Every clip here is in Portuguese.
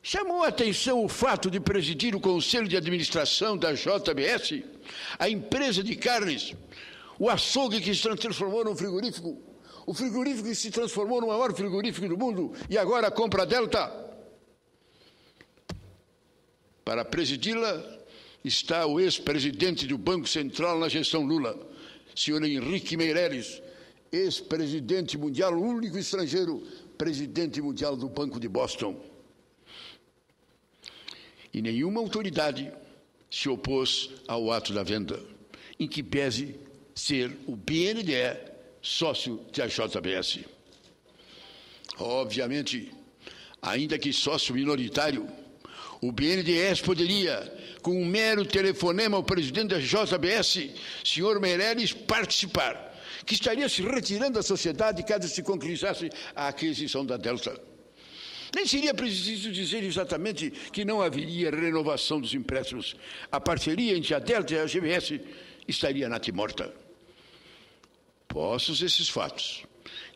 Chamou a atenção o fato de presidir o Conselho de Administração da JBS, a empresa de carnes, o açougue que se transformou num frigorífico, o frigorífico que se transformou no maior frigorífico do mundo e agora compra a Delta. Para presidi-la está o ex-presidente do Banco Central na gestão Lula, senhor Henrique Meirelles, ex-presidente mundial, o único estrangeiro presidente mundial do Banco de Boston. E nenhuma autoridade se opôs ao ato da venda, em que pese ser o BNDE sócio da JBS. Obviamente, ainda que sócio minoritário, o BNDES poderia, com um mero telefonema ao presidente da JBS, senhor Meirelles, participar, que estaria se retirando da sociedade caso se concretizasse a aquisição da Delta. Nem seria preciso dizer exatamente que não haveria renovação dos empréstimos. A parceria entre a Delta e a JBS estaria natimorta. Postos esses fatos,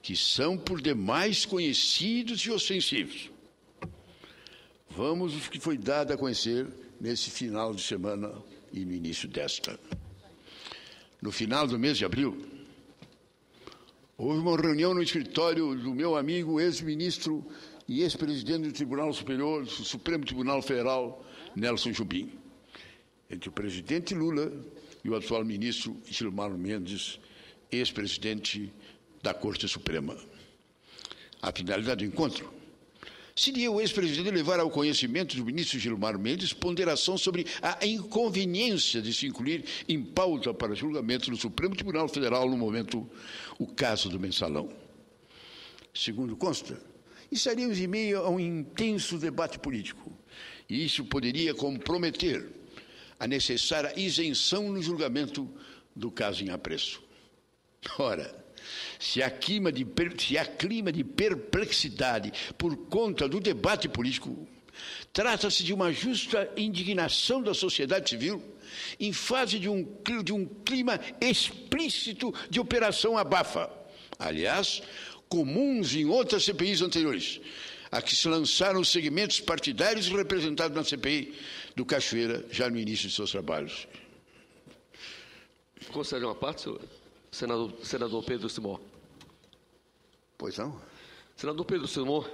que são por demais conhecidos e ostensivos, vamos ao que foi dado a conhecer nesse final de semana e no início desta. No final do mês de abril, houve uma reunião no escritório do meu amigo ex-ministro e ex-presidente do Tribunal Superior, do Supremo Tribunal Federal, Nelson Jobim, entre o presidente Lula e o atual ministro Gilmar Mendes, ex-presidente da Corte Suprema. A finalidade do encontro seria o ex-presidente levar ao conhecimento do ministro Gilmar Mendes ponderação sobre a inconveniência de se incluir em pauta para julgamento no Supremo Tribunal Federal, no momento, o caso do Mensalão. Segundo consta, estaríamos em meio a um intenso debate político, e isso poderia comprometer a necessária isenção no julgamento do caso em apreço. Ora, se há clima de perplexidade por conta do debate político, trata-se de uma justa indignação da sociedade civil em face de um clima explícito de operação abafa, aliás, comuns em outras CPIs anteriores, a que se lançaram os segmentos partidários representados na CPI do Cachoeira, já no início de seus trabalhos. Concede uma parte, senador Pedro Simão. Pois não? Senador Pedro Simão,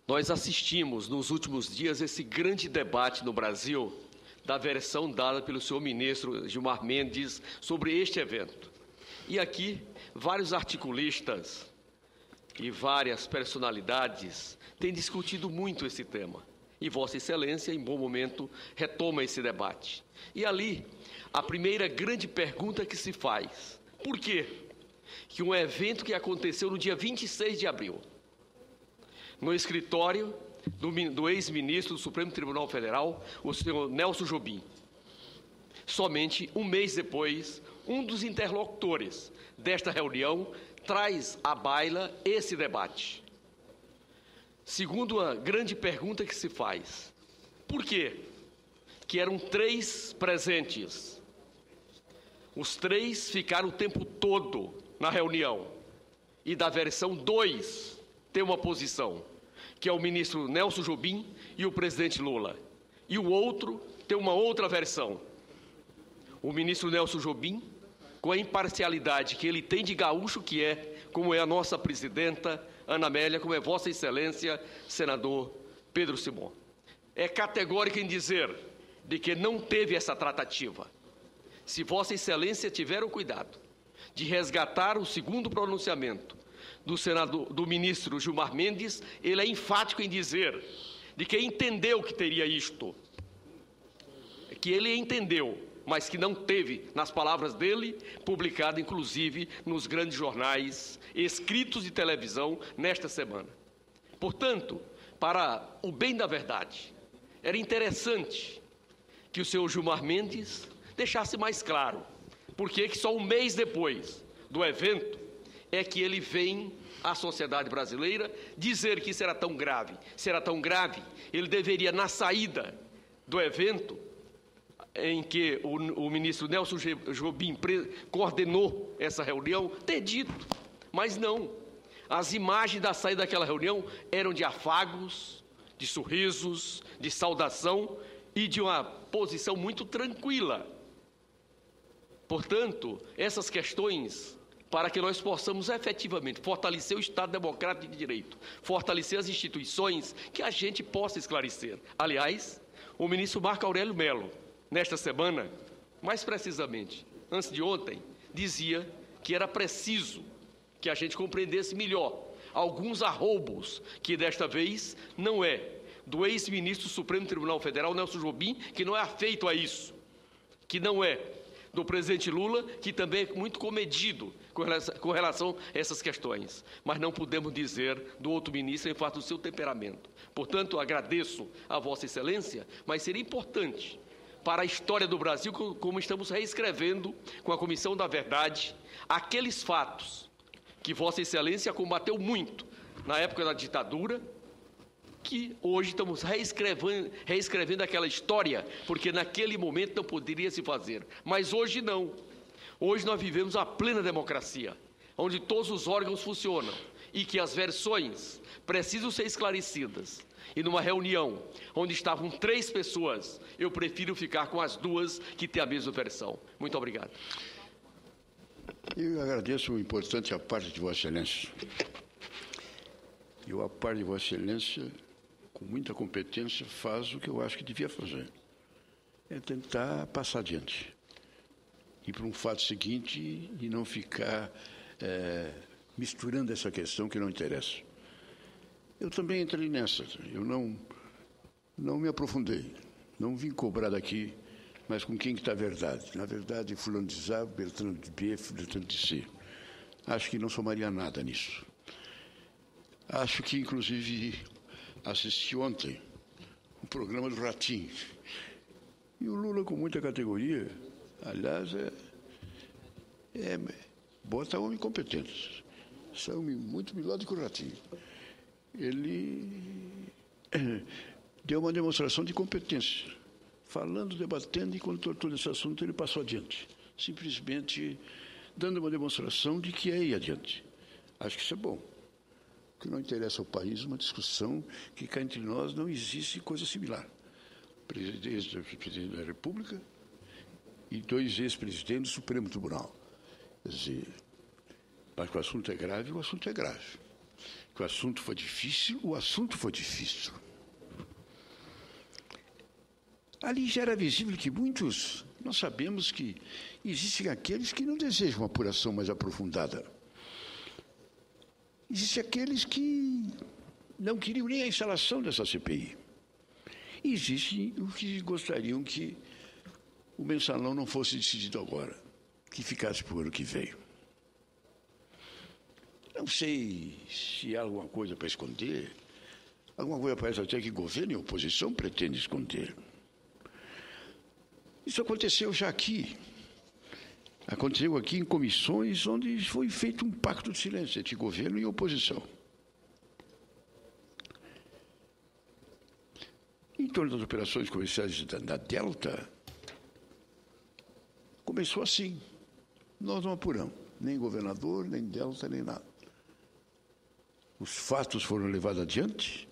nós assistimos nos últimos dias esse grande debate no Brasil da versão dada pelo senhor ministro Gilmar Mendes sobre este evento. E aqui, vários articulistas e várias personalidades têm discutido muito esse tema. E Vossa Excelência, em bom momento, retoma esse debate. E ali, a primeira grande pergunta que se faz: por quê? Que um evento que aconteceu no dia 26 de abril, no escritório do ex-ministro do Supremo Tribunal Federal, o senhor Nelson Jobim, somente um mês depois, um dos interlocutores desta reunião traz à baila esse debate. Segundo a grande pergunta que se faz: por quê? Que eram 3 presentes. Os 3 ficaram o tempo todo na reunião. E da versão 2 tem uma posição, que é o ministro Nelson Jobim e o presidente Lula. E o outro tem uma outra versão. O ministro Nelson Jobim, com a imparcialidade que ele tem de gaúcho que é, como é a nossa presidenta Ana Amélia, como é Vossa Excelência, senador Pedro Simão, é categórico em dizer de que não teve essa tratativa. Se Vossa Excelência tiver o cuidado de resgatar o segundo pronunciamento do ministro Gilmar Mendes, ele é enfático em dizer de que entendeu que teria isto, que ele entendeu, mas que não teve, nas palavras dele, publicado inclusive nos grandes jornais escritos de televisão nesta semana. Portanto, para o bem da verdade, era interessante que o senhor Gilmar Mendes deixasse mais claro por que só um mês depois do evento é que ele vem à sociedade brasileira dizer que isso era tão grave. Se era tão grave, ele deveria, na saída do evento, em que o ministro Nelson Jobim coordenou essa reunião, ter dito. Mas não. As imagens da saída daquela reunião eram de afagos, de sorrisos, de saudação e de uma posição muito tranquila. Portanto, essas questões, para que nós possamos efetivamente fortalecer o Estado Democrático de Direito, fortalecer as instituições, que a gente possa esclarecer. Aliás, o ministro Marco Aurélio Mello, nesta semana, mais precisamente, antes de ontem, dizia que era preciso que a gente compreendesse melhor alguns arroubos, que desta vez não é do ex-ministro do Supremo Tribunal Federal, Nelson Jobim, que não é afeito a isso, que não é do presidente Lula, que também é muito comedido com relação a essas questões. Mas não podemos dizer do outro ministro em face do seu temperamento. Portanto, agradeço a Vossa Excelência, mas seria importante para a história do Brasil, como estamos reescrevendo com a Comissão da Verdade, aqueles fatos que Vossa Excelência combateu muito na época da ditadura, que hoje estamos reescrevendo aquela história, porque naquele momento não poderia se fazer. Mas hoje não. Hoje nós vivemos a plena democracia, onde todos os órgãos funcionam e que as versões precisam ser esclarecidas. E numa reunião onde estavam 3 pessoas, eu prefiro ficar com as 2 que têm a mesma versão. Muito obrigado. Eu agradeço o importante a parte de Vossa Excelência. Eu, a parte de Vossa Excelência, com muita competência, faz o que eu acho que devia fazer. É tentar passar adiante. Ir para um fato seguinte e não ficar misturando essa questão que não interessa. Eu também entrei nessa. Eu não me aprofundei. Não vim cobrar daqui, mas com quem que está a verdade. Na verdade, fulano de A, Bertrand de B, Bertrand de C. Acho que não somaria nada nisso. Acho que, inclusive, assisti ontem o programa do Ratinho. E o Lula, com muita categoria, aliás, bota homem competente. São muito melhor do que o Ratinho. Ele deu uma demonstração de competência. Falando, debatendo, e quando tratou desse assunto, ele passou adiante. Simplesmente dando uma demonstração de que é ir adiante. Acho que isso é bom. O que não interessa ao país, uma discussão que cá entre nós não existe coisa similar. Presidente da República e 2 ex-presidentes do Supremo Tribunal. Quer dizer, mas que o assunto é grave, o assunto é grave. Que o assunto foi difícil, o assunto foi difícil. Ali já era visível que muitos, nós sabemos que existem aqueles que não desejam uma apuração mais aprofundada. Existem aqueles que não queriam nem a instalação dessa CPI. Existem os que gostariam que o mensalão não fosse decidido agora, que ficasse para o ano que vem. Não sei se há alguma coisa para esconder. Alguma coisa parece até que governo e oposição pretendem esconder. Isso aconteceu já aqui. Aconteceu aqui em comissões onde foi feito um pacto de silêncio entre governo e oposição. Em torno das operações comerciais da Delta, começou assim. Nós não apuramos, nem governador, nem Delta, nem nada. Os fatos foram levados adiante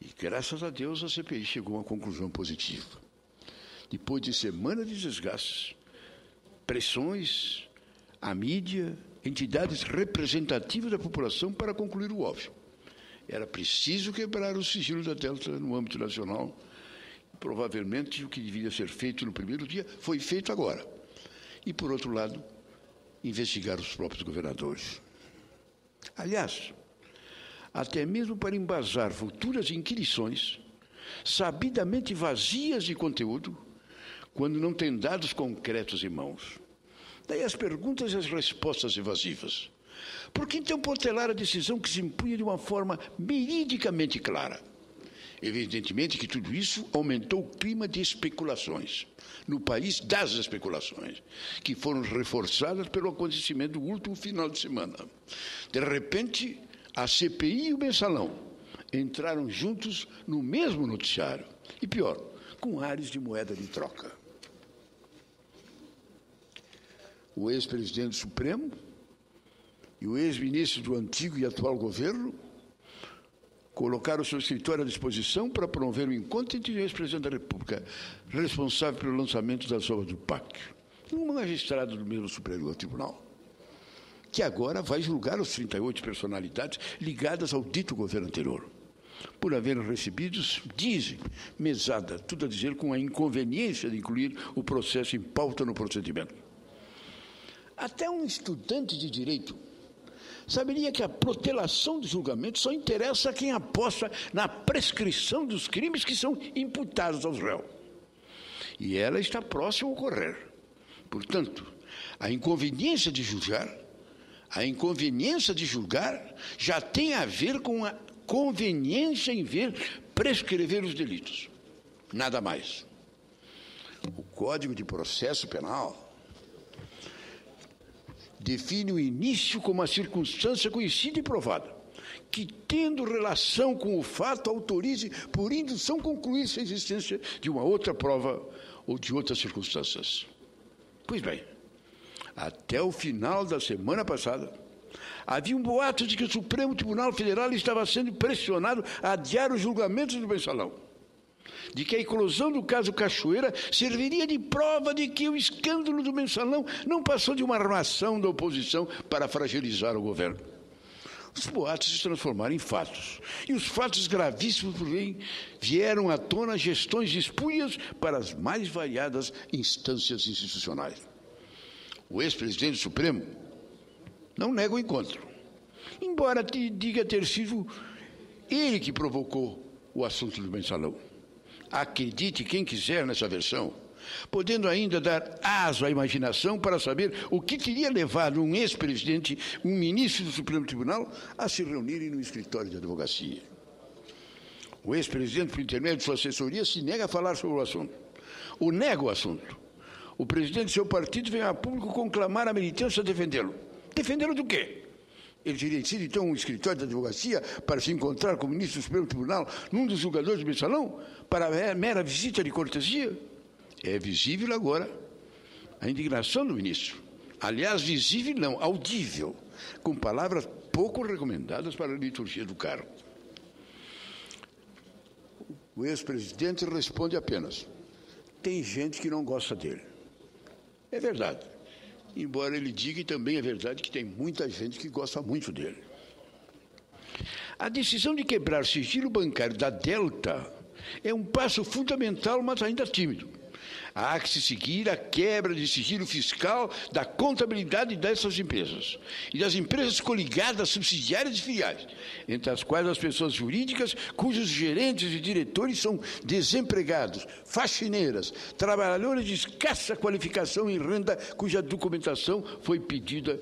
e, graças a Deus, a CPI chegou a uma conclusão positiva. Depois de semanas de desgastes, pressões, a mídia, entidades representativas da população para concluir o óbvio. Era preciso quebrar o sigilo da Delta no âmbito nacional. Provavelmente o que deveria ser feito no primeiro dia foi feito agora. E, por outro lado, investigar os próprios governadores. Aliás, até mesmo para embasar futuras inquirições, sabidamente vazias de conteúdo, quando não tem dados concretos em mãos. Daí as perguntas e as respostas evasivas. Por que então protelar a decisão que se impunha de uma forma veridicamente clara? Evidentemente que tudo isso aumentou o clima de especulações, no país das especulações, que foram reforçadas pelo acontecimento do último final de semana. De repente, a CPI e o mensalão entraram juntos no mesmo noticiário. E pior, com ares de moeda de troca. O ex-presidente do Supremo e o ex-ministro do antigo e atual governo colocar o seu escritório à disposição para promover o encontro entre o ex-presidente da República, responsável pelo lançamento das obras do PAC, um magistrado do mesmo Superior Tribunal, que agora vai julgar os 38 personalidades ligadas ao dito governo anterior, por haverem recebidos, dizem, mesada, tudo a dizer com a inconveniência de incluir o processo em pauta no procedimento. Até um estudante de direito saberia que a protelação do julgamento só interessa a quem aposta na prescrição dos crimes que são imputados aos réus. E ela está próxima a ocorrer. Portanto, a inconveniência de julgar já tem a ver com a conveniência em ver prescrever os delitos. Nada mais. O Código de Processo Penal define o início como a circunstância conhecida e provada, que, tendo relação com o fato, autorize, por indução, concluir-se a existência de uma outra prova ou de outras circunstâncias. Pois bem, até o final da semana passada, havia um boato de que o Supremo Tribunal Federal estava sendo pressionado a adiar os julgamentos do mensalão, de que a eclosão do caso Cachoeira serviria de prova de que o escândalo do mensalão não passou de uma armação da oposição para fragilizar o governo. Os boatos se transformaram em fatos, e os fatos gravíssimos, porém, vieram à tona gestões espúrias para as mais variadas instâncias institucionais. O ex-presidente do Supremo não nega o encontro, embora diga ter sido ele que provocou o assunto do mensalão. Acredite quem quiser nessa versão, podendo ainda dar aso à imaginação para saber o que teria levado um ex-presidente, um ministro do Supremo Tribunal, a se reunirem no escritório de advocacia. O ex-presidente, por intermédio de sua assessoria, se nega a falar sobre o assunto, ou nega o assunto. O presidente de seu partido vem a público conclamar a militância a defendê-lo. Defendê-lo do quê? Ele teria sido, então, um escritório de advocacia para se encontrar com o ministro do Supremo Tribunal num dos julgadores do mensalão para a mera visita de cortesia? É visível agora a indignação do ministro. Aliás, visível não, audível, com palavras pouco recomendadas para a liturgia do cargo. O ex-presidente responde apenas: tem gente que não gosta dele. É verdade. Embora ele diga, e também é verdade, que tem muita gente que gosta muito dele. A decisão de quebrar sigilo bancário da Delta é um passo fundamental, mas ainda tímido. Há que se seguir a quebra de sigilo fiscal da contabilidade dessas empresas e das empresas coligadas, subsidiárias e filiais, entre as quais as pessoas jurídicas cujos gerentes e diretores são desempregados, faxineiras, trabalhadores de escassa qualificação e renda cuja documentação foi pedida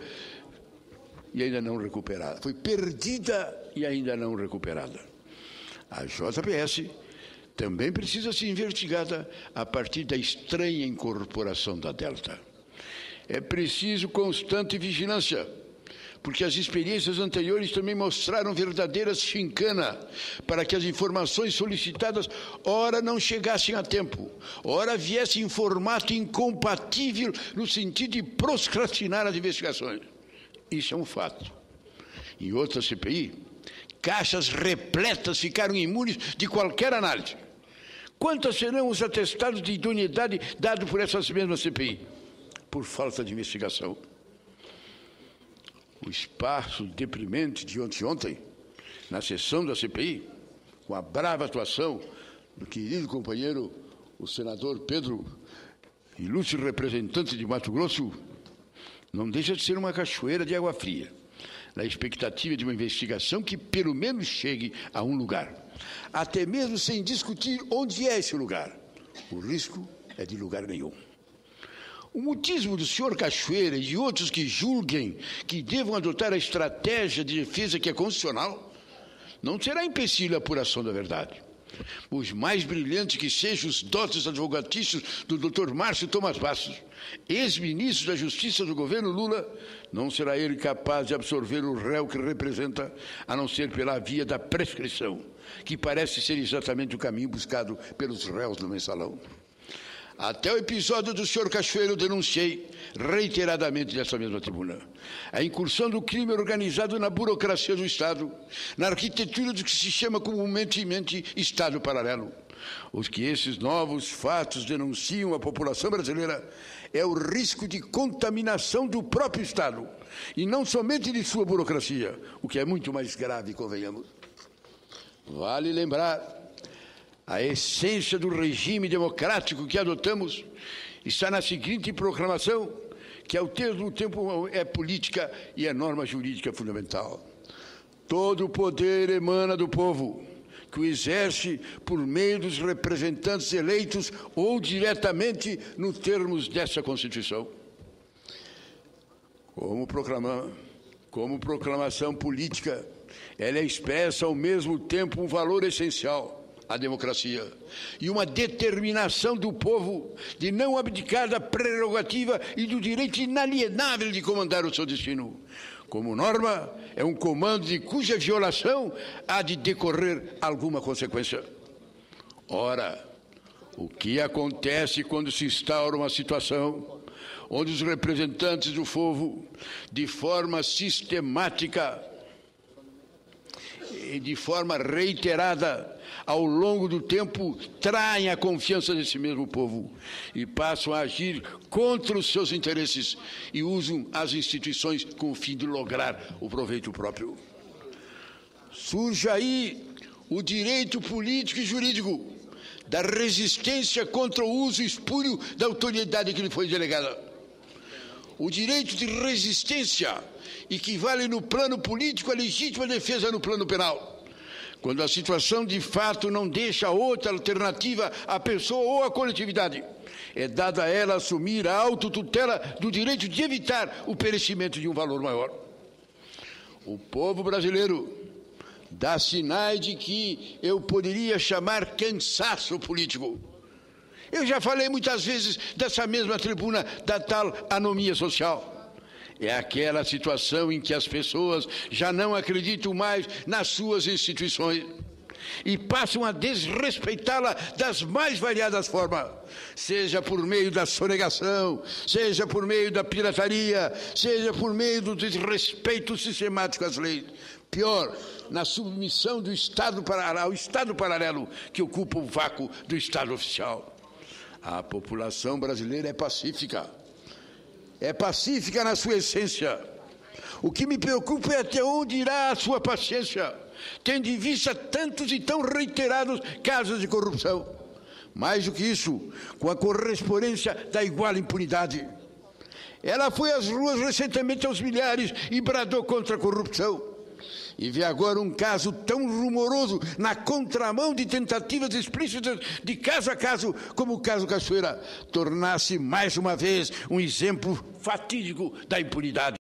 e ainda não recuperada. Foi perdida e ainda não recuperada. A JBS também precisa ser investigada a partir da estranha incorporação da Delta. É preciso constante vigilância, porque as experiências anteriores também mostraram verdadeira chincana para que as informações solicitadas ora não chegassem a tempo, ora viessem em formato incompatível no sentido de procrastinar as investigações. Isso é um fato. Em outra CPI, caixas repletas ficaram imunes de qualquer análise. Quantos serão os atestados de idoneidade dados por essas mesmas CPI? Por falta de investigação. O espaço deprimente de ontem, na sessão da CPI, com a brava atuação do querido companheiro, o senador Pedro, ilustre representante de Mato Grosso, não deixa de ser uma cachoeira de água fria, na expectativa de uma investigação que pelo menos chegue a um lugar. Até mesmo sem discutir onde é esse lugar. O risco é de lugar nenhum. O mutismo do senhor Cachoeira e de outros que julguem que devam adotar a estratégia de defesa que é constitucional não será empecilho à apuração da verdade. Os mais brilhantes que sejam os dotes advocatícios do Dr. Márcio Tomás Bastos, ex-ministro da Justiça do governo Lula, não será ele capaz de absorver o réu que representa, a não ser pela via da prescrição, que parece ser exatamente o caminho buscado pelos réus do mensalão. Até o episódio do senhor Cachoeiro eu denunciei reiteradamente dessa mesma tribuna. A incursão do crime organizado na burocracia do Estado, na arquitetura do que se chama comumente Estado paralelo. Os que esses novos fatos denunciam à população brasileira é o risco de contaminação do próprio Estado, e não somente de sua burocracia, o que é muito mais grave, convenhamos. Vale lembrar, a essência do regime democrático que adotamos está na seguinte proclamação, que ao mesmo tempo é política e é norma jurídica fundamental. Todo o poder emana do povo, que o exerce por meio dos representantes eleitos ou diretamente nos termos dessa Constituição. Como proclamação política, ela expressa ao mesmo tempo um valor essencial, a democracia, e uma determinação do povo de não abdicar da prerrogativa e do direito inalienável de comandar o seu destino. Como norma, é um comando de cuja violação há de decorrer alguma consequência. Ora, o que acontece quando se instaura uma situação onde os representantes do povo, de forma sistemática e de forma reiterada, ao longo do tempo, traem a confiança desse mesmo povo e passam a agir contra os seus interesses e usam as instituições com o fim de lograr o proveito próprio. Surge aí o direito político e jurídico da resistência contra o uso espúrio da autoridade que lhe foi delegada. O direito de resistência equivale no plano político à legítima defesa no plano penal, quando a situação de fato não deixa outra alternativa à pessoa ou à coletividade. É dada a ela assumir a autotutela do direito de evitar o perecimento de um valor maior. O povo brasileiro dá sinais de que eu poderia chamar cansaço político. Eu já falei muitas vezes dessa mesma tribuna da tal anomia social. É aquela situação em que as pessoas já não acreditam mais nas suas instituições e passam a desrespeitá-la das mais variadas formas, seja por meio da sonegação, seja por meio da pirataria, seja por meio do desrespeito sistemático às leis. Pior, na submissão do Estado ao Estado paralelo que ocupa o vácuo do Estado oficial. A população brasileira é pacífica. É pacífica na sua essência. O que me preocupa é até onde irá a sua paciência, tendo em vista tantos e tão reiterados casos de corrupção. Mais do que isso, com a correspondência da igual impunidade. Ela foi às ruas recentemente aos milhares e bradou contra a corrupção. E vê agora um caso tão rumoroso na contramão de tentativas explícitas de caso a caso, como o caso Cachoeira, tornar-se mais uma vez um exemplo fatídico da impunidade.